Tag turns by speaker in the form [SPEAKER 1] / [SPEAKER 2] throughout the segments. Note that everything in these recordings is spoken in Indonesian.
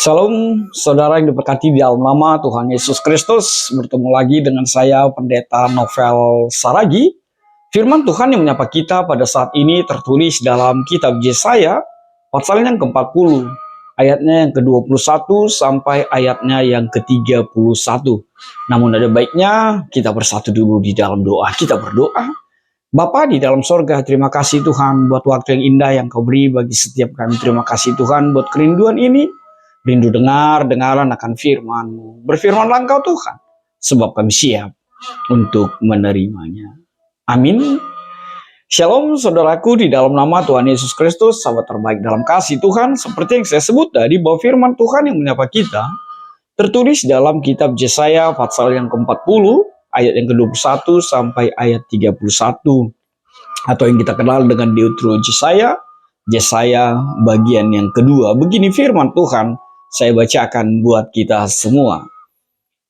[SPEAKER 1] Shalom, saudara yang diberkati di dalam nama Tuhan Yesus Kristus. Bertemu lagi dengan saya, Pendeta Novel Saragi. Firman Tuhan yang menyapa kita pada saat ini tertulis dalam kitab Yesaya, pasal yang ke-40, ayatnya yang ke-21 sampai ayatnya yang ke-31. Namun ada baiknya kita bersatu dulu di dalam doa. Kita berdoa. Bapa di dalam sorga, terima kasih Tuhan buat waktu yang indah yang Kau beri bagi setiap kami. Terima kasih Tuhan buat kerinduan ini. Rindu dengaran akan firman-Mu. Berfirmanlah Engkau Tuhan, sebab kami siap untuk menerimanya. Amin. Shalom saudaraku di dalam nama Tuhan Yesus Kristus, sahabat terbaik dalam kasih Tuhan. Seperti yang saya sebut tadi bahwa firman Tuhan yang menyapa kita, tertulis dalam kitab Yesaya pasal yang ke-40, ayat yang ke-21 sampai ayat 31. Atau yang kita kenal dengan Deutero Yesaya, Yesaya bagian yang kedua. Begini firman Tuhan, saya bacakan buat kita semua.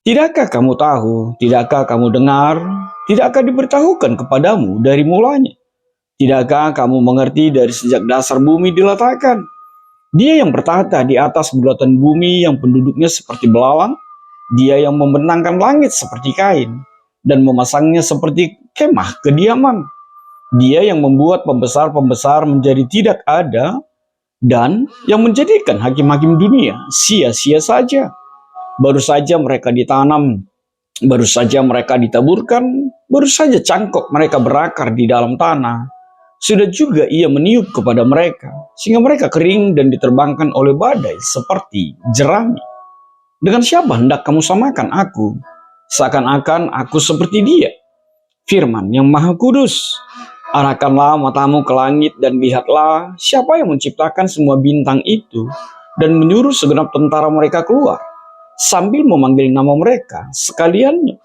[SPEAKER 1] Tidakkah kamu tahu, tidakkah kamu dengar, tidakkah diberitahukan kepadamu dari mulanya? Tidakkah kamu mengerti dari sejak dasar bumi diletakkan? Dia yang bertata di atas bulatan bumi yang penduduknya seperti belalang, dia yang membentangkan langit seperti kain, dan memasangnya seperti kemah kediaman. Dia yang membuat pembesar-pembesar menjadi tidak ada, dan yang menjadikan hakim-hakim dunia sia-sia saja. Baru saja mereka ditanam, baru saja mereka ditaburkan, baru saja cangkok mereka berakar di dalam tanah. Sudah juga ia meniup kepada mereka, sehingga mereka kering dan diterbangkan oleh badai seperti jerami. Dengan siapa hendak kamu samakan aku? Seakan-akan aku seperti dia, Firman yang Maha Kudus. Arahkanlah matamu ke langit dan lihatlah siapa yang menciptakan semua bintang itu dan menyuruh segenap tentara mereka keluar sambil memanggil nama mereka sekaliannya.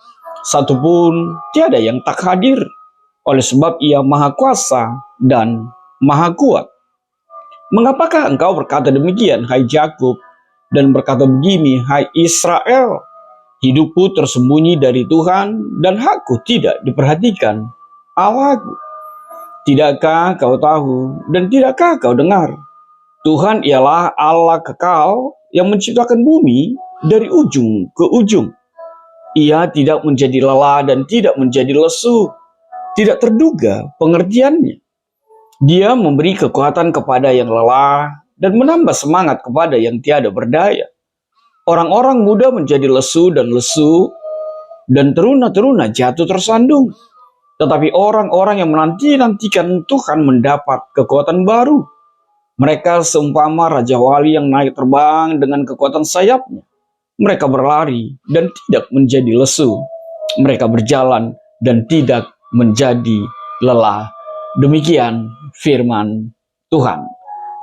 [SPEAKER 1] Satupun tiada yang tak hadir, oleh sebab ia Maha Kuasa dan Maha Kuat. Mengapakah engkau berkata demikian, hai Yakub, dan berkata begini, hai Israel? Hidupku tersembunyi dari Tuhan dan hakku tidak diperhatikan Allahku. Tidakkah kau tahu dan tidakkah kau dengar? Tuhan ialah Allah kekal yang menciptakan bumi dari ujung ke ujung. Ia tidak menjadi lelah dan tidak menjadi lesu. Tidak terduga pengertiannya. Dia memberi kekuatan kepada yang lelah dan menambah semangat kepada yang tiada berdaya. Orang-orang muda menjadi lesu, dan teruna-teruna jatuh tersandung. Tetapi orang-orang yang menanti-nantikan Tuhan mendapat kekuatan baru. Mereka seumpama Raja Wali yang naik terbang dengan kekuatan sayapnya. Mereka berlari dan tidak menjadi lesu. Mereka berjalan dan tidak menjadi lelah. Demikian firman Tuhan.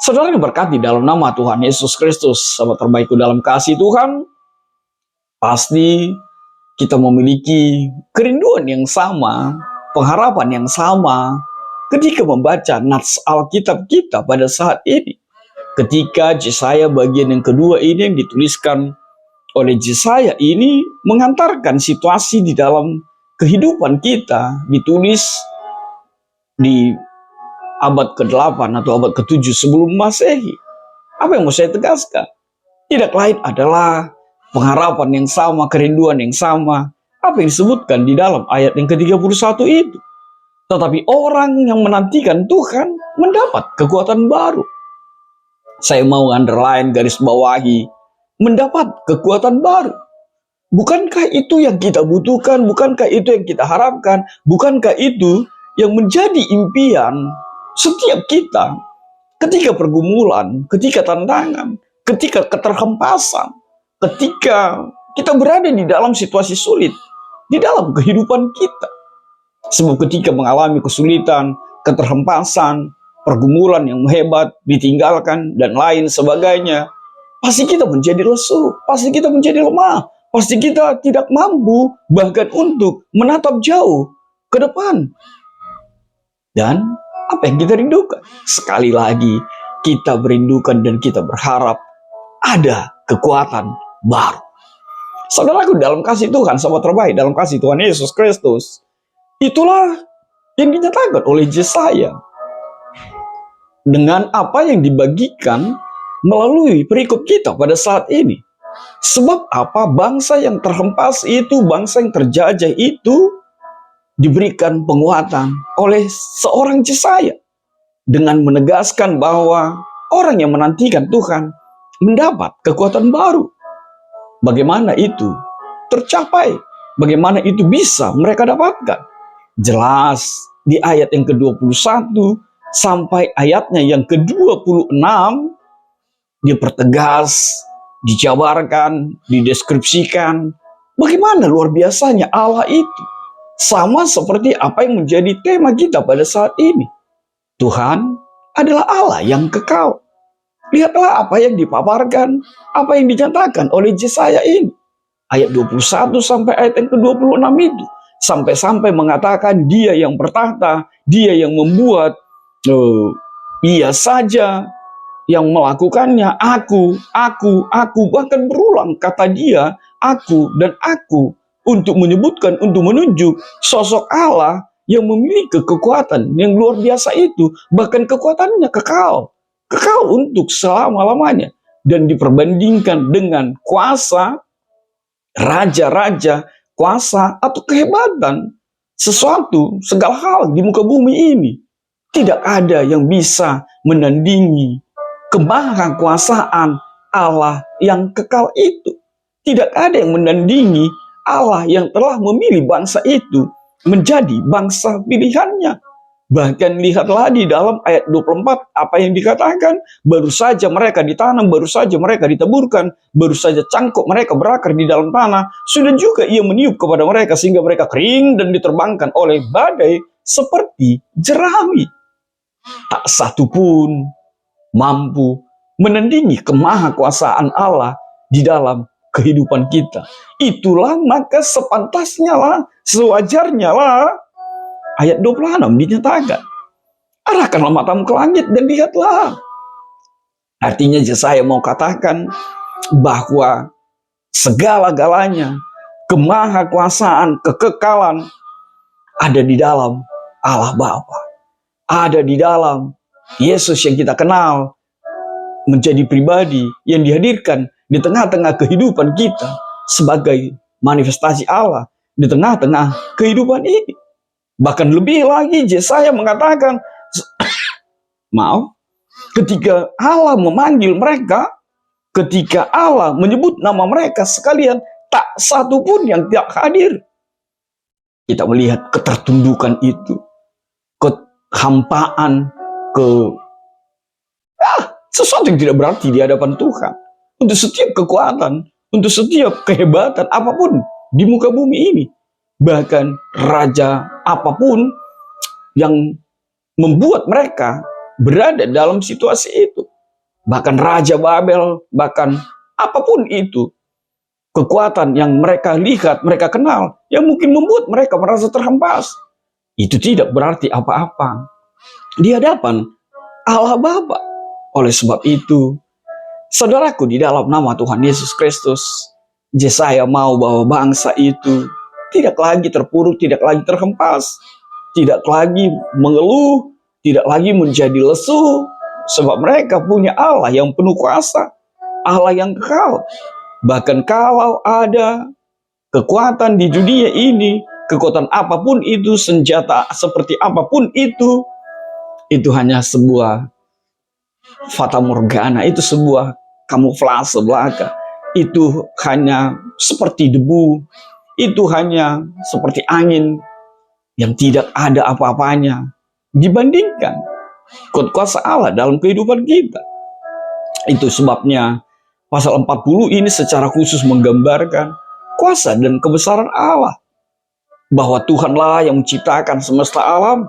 [SPEAKER 1] Saudara yang berkati dalam nama Tuhan Yesus Kristus, sahabat terbaikku dalam kasih Tuhan, pasti kita memiliki kerinduan yang sama, pengharapan yang sama ketika membaca nats Alkitab kita pada saat ini. Ketika Yesaya bagian yang kedua ini yang dituliskan oleh Yesaya ini mengantarkan situasi di dalam kehidupan kita, ditulis di abad ke-8 atau abad ke-7 sebelum Masehi. Apa yang mau saya tegaskan? Tidak lain adalah pengharapan yang sama, kerinduan yang sama. Apa yang disebutkan di dalam ayat yang ke-31 itu. Tetapi orang yang menantikan Tuhan mendapat kekuatan baru. Saya mau underline, garis bawahi, mendapat kekuatan baru. Bukankah itu yang kita butuhkan? Bukankah itu yang kita harapkan? Bukankah itu yang menjadi impian setiap kita ketika pergumulan, ketika tantangan, ketika keterhempasan, ketika kita berada di dalam situasi sulit di dalam kehidupan kita? Sebab ketika mengalami kesulitan, keterhempasan, pergumulan yang hebat, ditinggalkan, dan lain sebagainya, pasti kita menjadi lesu, pasti kita menjadi lemah, pasti kita tidak mampu bahkan untuk menatap jauh ke depan. Dan apa yang kita rindukan? Sekali lagi, kita merindukan dan kita berharap ada kekuatan baru. Saudaraku dalam kasih Tuhan, sahabat terbaik dalam kasih Tuhan Yesus Kristus, itulah yang dinyatakan oleh Yesaya. Dengan apa yang dibagikan melalui perikop kita pada saat ini. Sebab apa? Bangsa yang terhempas itu, bangsa yang terjajah itu diberikan penguatan oleh seorang Yesaya dengan menegaskan bahwa orang yang menantikan Tuhan mendapat kekuatan baru. Bagaimana itu tercapai? Bagaimana itu bisa mereka dapatkan? Jelas di ayat yang ke-21 sampai ayatnya yang ke-26 dipertegas, dijabarkan, dideskripsikan bagaimana luar biasanya Allah itu. Sama seperti apa yang menjadi tema kita pada saat ini. Tuhan adalah Allah yang kekal. Lihatlah apa yang dipaparkan, apa yang dinyatakan oleh Yesaya ini. Ayat 21 sampai ayat yang ke-26 itu. Sampai-sampai mengatakan dia yang bertahta, dia yang membuat, ia saja yang melakukannya, aku, bahkan berulang kata dia, aku dan aku, untuk menyebutkan, untuk menunjuk sosok Allah yang memiliki kekuatan yang luar biasa itu, bahkan kekuatannya kekal untuk selama-lamanya, dan diperbandingkan dengan kuasa raja-raja, kuasa atau kehebatan sesuatu, segala hal di muka bumi ini. Tidak ada yang bisa menandingi kemahakuasaan Allah yang kekal itu. Tidak ada yang menandingi Allah yang telah memilih bangsa itu menjadi bangsa pilihannya. Bahkan lihatlah di dalam ayat 24 apa yang dikatakan, baru saja mereka ditanam, baru saja mereka ditaburkan, baru saja cangkok mereka berakar di dalam tanah, sudah juga ia meniup kepada mereka sehingga mereka kering dan diterbangkan oleh badai seperti jerami. Tak satu pun mampu menandingi kemahakuasaan Allah di dalam kehidupan kita. Itulah maka sepantasnya lah, sewajarnya lah, ayat 26 dinyatakan, arahkanlah matamu ke langit dan lihatlah. Artinya Yesaya mau katakan bahwa segala-galanya, kemahakuasaan, kekekalan ada di dalam Allah Bapa, ada di dalam Yesus yang kita kenal menjadi pribadi yang dihadirkan di tengah-tengah kehidupan kita sebagai manifestasi Allah di tengah-tengah kehidupan ini. Bahkan lebih lagi Yesaya mengatakan, ketika Allah memanggil mereka, ketika Allah menyebut nama mereka sekalian, tak satu pun yang tidak hadir. Kita melihat ketertundukan itu, kehampaan, sesuatu yang tidak berarti di hadapan Tuhan. Untuk setiap kekuatan, untuk setiap kehebatan apapun di muka bumi ini. Bahkan raja apapun yang membuat mereka berada dalam situasi itu. Bahkan Raja Babel, bahkan apapun itu. Kekuatan yang mereka lihat, mereka kenal, yang mungkin membuat mereka merasa terhempas. Itu tidak berarti apa-apa di hadapan Allah Bapa. Oleh sebab itu, saudaraku, di dalam nama Tuhan Yesus Kristus, Yesaya mau bahwa bangsa itu tidak lagi terpuruk, tidak lagi terhempas, tidak lagi mengeluh, tidak lagi menjadi lesu, sebab mereka punya Allah yang penuh kuasa, Allah yang kekal. Bahkan kalau ada kekuatan di dunia ini, kekuatan apapun itu, senjata seperti apapun itu hanya sebuah fata morgana, itu sebuah kamuflase belaka, itu hanya seperti debu, itu hanya seperti angin yang tidak ada apa-apanya dibandingkan kuasa Allah dalam kehidupan kita. Itu sebabnya pasal 40 ini secara khusus menggambarkan kuasa dan kebesaran Allah, bahwa Tuhanlah yang menciptakan semesta alam,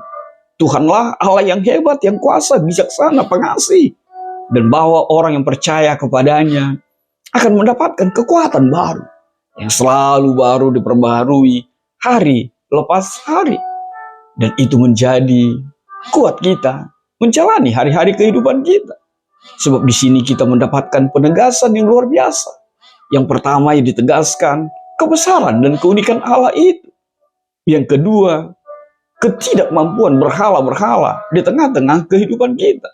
[SPEAKER 1] Tuhanlah Allah yang hebat, yang kuasa, bijaksana, pengasih, dan bahwa orang yang percaya kepadanya akan mendapatkan kekuatan baru yang selalu baru diperbaharui hari lepas hari. Dan itu menjadi kuat kita menjalani hari-hari kehidupan kita. Sebab di sini kita mendapatkan penegasan yang luar biasa. Yang pertama yang ditegaskan, kebesaran dan keunikan Allah itu. Yang kedua, ketidakmampuan berhala-berhala di tengah-tengah kehidupan kita.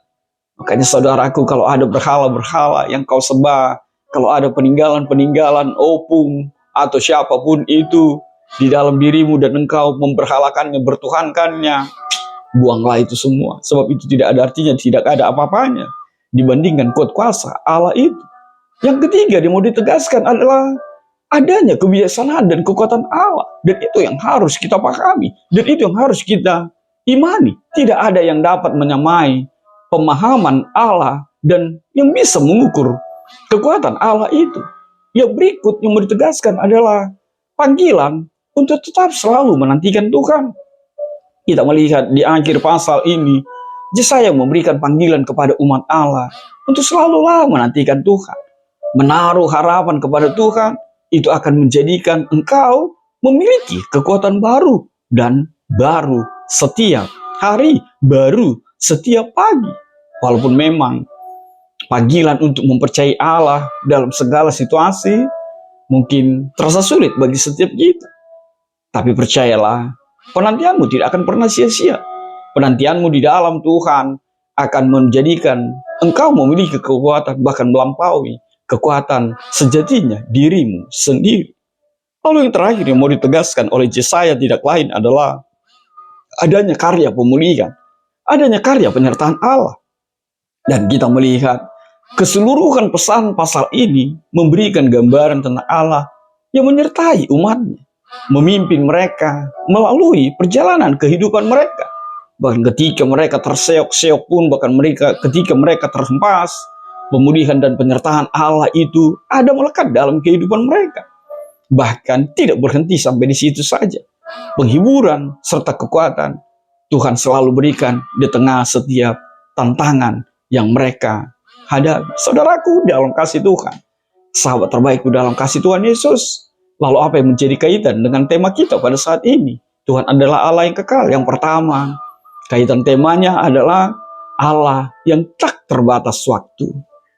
[SPEAKER 1] Makanya saudaraku, kalau ada berhala-berhala yang kau sembah, kalau ada peninggalan-peninggalan opung atau siapapun itu di dalam dirimu dan engkau memberhalakannya, bertuhankannya, buanglah itu semua. Sebab itu tidak ada artinya, tidak ada apa-apanya dibandingkan kuat kuasa Allah itu. Yang ketiga yang mau ditegaskan adalah adanya kebijaksanaan dan kekuatan Allah. Dan itu yang harus kita pahami. Dan itu yang harus kita imani. Tidak ada yang dapat menyamai pemahaman Allah dan yang bisa mengukur kekuatan Allah itu. Yang berikut yang mau ditegaskan adalah panggilan untuk tetap selalu menantikan Tuhan. Kita melihat di akhir pasal ini, Yesaya memberikan panggilan kepada umat Allah untuk selalu menantikan Tuhan. Menaruh harapan kepada Tuhan, itu akan menjadikan engkau memiliki kekuatan baru dan baru setiap hari, baru setiap pagi. Walaupun memang panggilan untuk mempercayai Allah dalam segala situasi mungkin terasa sulit bagi setiap kita. Tapi percayalah, penantianmu tidak akan pernah sia-sia. Penantianmu di dalam Tuhan akan menjadikan engkau memiliki kekuatan, bahkan melampaui kekuatan sejatinya dirimu sendiri. Lalu yang terakhir yang mau ditegaskan oleh Yesaya tidak lain adalah adanya karya pemulihan, adanya karya penyertaan Allah. Dan kita melihat keseluruhan pesan pasal ini memberikan gambaran tentang Allah yang menyertai umatnya, memimpin mereka melalui perjalanan kehidupan mereka. Bahkan ketika mereka terseok-seok pun, bahkan ketika mereka terhempas, pemulihan dan penyertaan Allah itu ada melekat dalam kehidupan mereka. Bahkan tidak berhenti sampai di situ saja. Penghiburan serta kekuatan Tuhan selalu berikan di tengah setiap tantangan yang mereka hadapi. Saudaraku dalam kasih Tuhan, sahabat terbaikku dalam kasih Tuhan Yesus, lalu apa yang menjadi kaitan dengan tema kita pada saat ini? Tuhan adalah Allah yang kekal. Yang pertama, kaitan temanya adalah Allah yang tak terbatas waktu.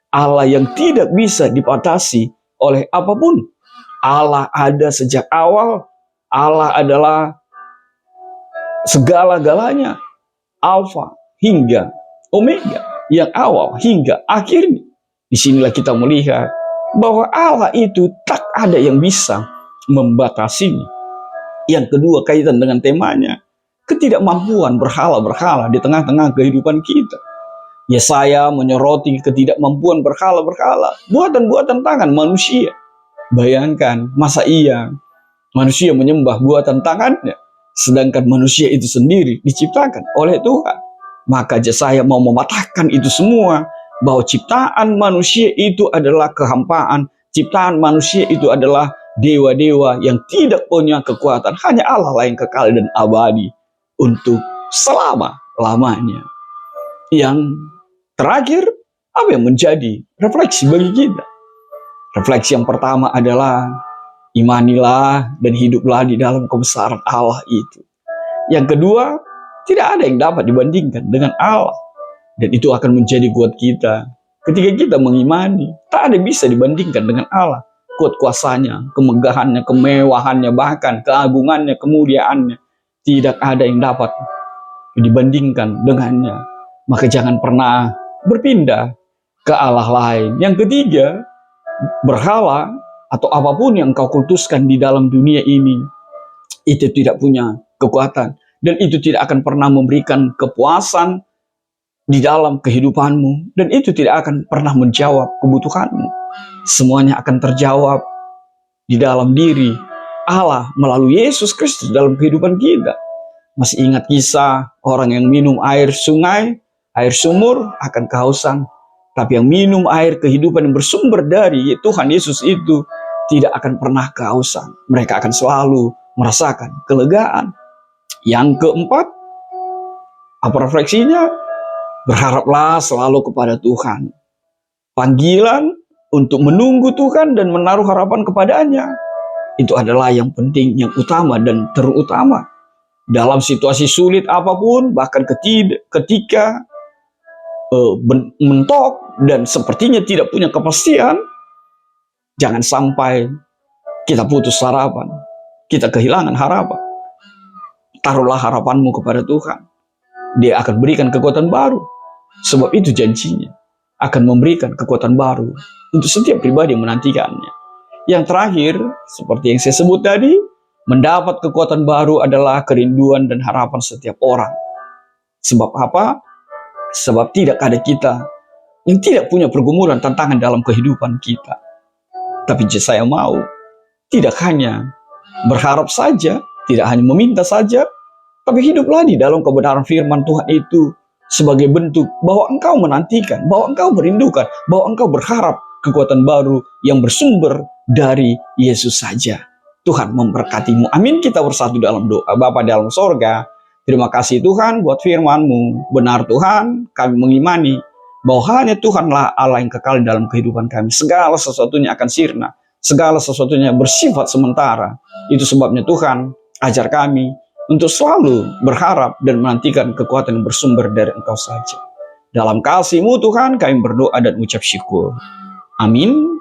[SPEAKER 1] Allah yang tidak bisa dibatasi oleh apapun. Allah ada sejak awal. Allah adalah segala-galanya. Alfa hingga Omega. Yang awal hingga akhirnya. Disinilah kita melihat bahwa Allah itu tak ada yang bisa membatasinya. Yang kedua kaitan dengan temanya, ketidakmampuan berhala-berhala di tengah-tengah kehidupan kita. Yesaya menyoroti ketidakmampuan berhala-berhala, buatan-buatan tangan manusia. Bayangkan, masa iya manusia menyembah buatan tangannya, sedangkan manusia itu sendiri diciptakan oleh Tuhan. Maka Yesaya mau mematahkan itu semua, bahwa ciptaan manusia itu adalah kehampaan, ciptaan manusia itu adalah dewa-dewa yang tidak punya kekuatan. Hanya Allah lah yang kekal dan abadi untuk selama-lamanya. Yang terakhir, apa yang menjadi refleksi bagi kita? Refleksi yang pertama adalah imanilah dan hiduplah di dalam kebesaran Allah itu. Yang kedua, tidak ada yang dapat dibandingkan dengan Allah. Dan itu akan menjadi kuat kita. Ketika kita mengimani, tak ada yang bisa dibandingkan dengan Allah. Kuat kuasanya, kemegahannya, kemewahannya, bahkan keagungannya, kemuliaannya. Tidak ada yang dapat dibandingkan dengannya. Maka jangan pernah berpindah ke Allah lain. Yang ketiga, berhala atau apapun yang kau kultuskan di dalam dunia ini, itu tidak punya kekuatan. Dan itu tidak akan pernah memberikan kepuasan di dalam kehidupanmu. Dan itu tidak akan pernah menjawab kebutuhanmu. Semuanya akan terjawab di dalam diri Allah melalui Yesus Kristus dalam kehidupan kita. Masih ingat kisah orang yang minum air sungai, air sumur akan kehausan. Tapi yang minum air kehidupan yang bersumber dari Tuhan Yesus itu tidak akan pernah kehausan. Mereka akan selalu merasakan kelegaan. Yang keempat, apa refleksinya? Berharaplah selalu kepada Tuhan. Panggilan untuk menunggu Tuhan dan menaruh harapan kepadanya, itu adalah yang penting, yang utama dan terutama. Dalam situasi sulit apapun, bahkan ketika mentok dan sepertinya tidak punya kepastian, jangan sampai kita putus harapan, kita kehilangan harapan. Taruhlah harapanmu kepada Tuhan. Dia akan berikan kekuatan baru. Sebab itu janjinya akan memberikan kekuatan baru untuk setiap pribadi yang menantikannya. Yang terakhir, seperti yang saya sebut tadi, mendapat kekuatan baru adalah kerinduan dan harapan setiap orang. Sebab apa? Sebab tidak ada kita yang tidak punya pergumulan tantangan dalam kehidupan kita. Tapi saya mau tidak hanya berharap saja, tidak hanya meminta saja, tapi hiduplah di dalam kebenaran firman Tuhan itu sebagai bentuk bahwa engkau menantikan, bahwa engkau merindukan, bahwa engkau berharap kekuatan baru yang bersumber dari Yesus saja. Tuhan memberkatimu. Amin. Kita bersatu dalam doa. Bapa dalam sorga, terima kasih Tuhan buat firman-Mu. Benar Tuhan, kami mengimani bahwa hanya Tuhanlah Allah yang kekal dalam kehidupan kami. Segala sesuatunya akan sirna. Segala sesuatunya bersifat sementara. Itu sebabnya Tuhan, ajar kami untuk selalu berharap dan menantikan kekuatan yang bersumber dari Engkau saja. Dalam kasih-Mu Tuhan, kami berdoa dan ucap syukur. Amin.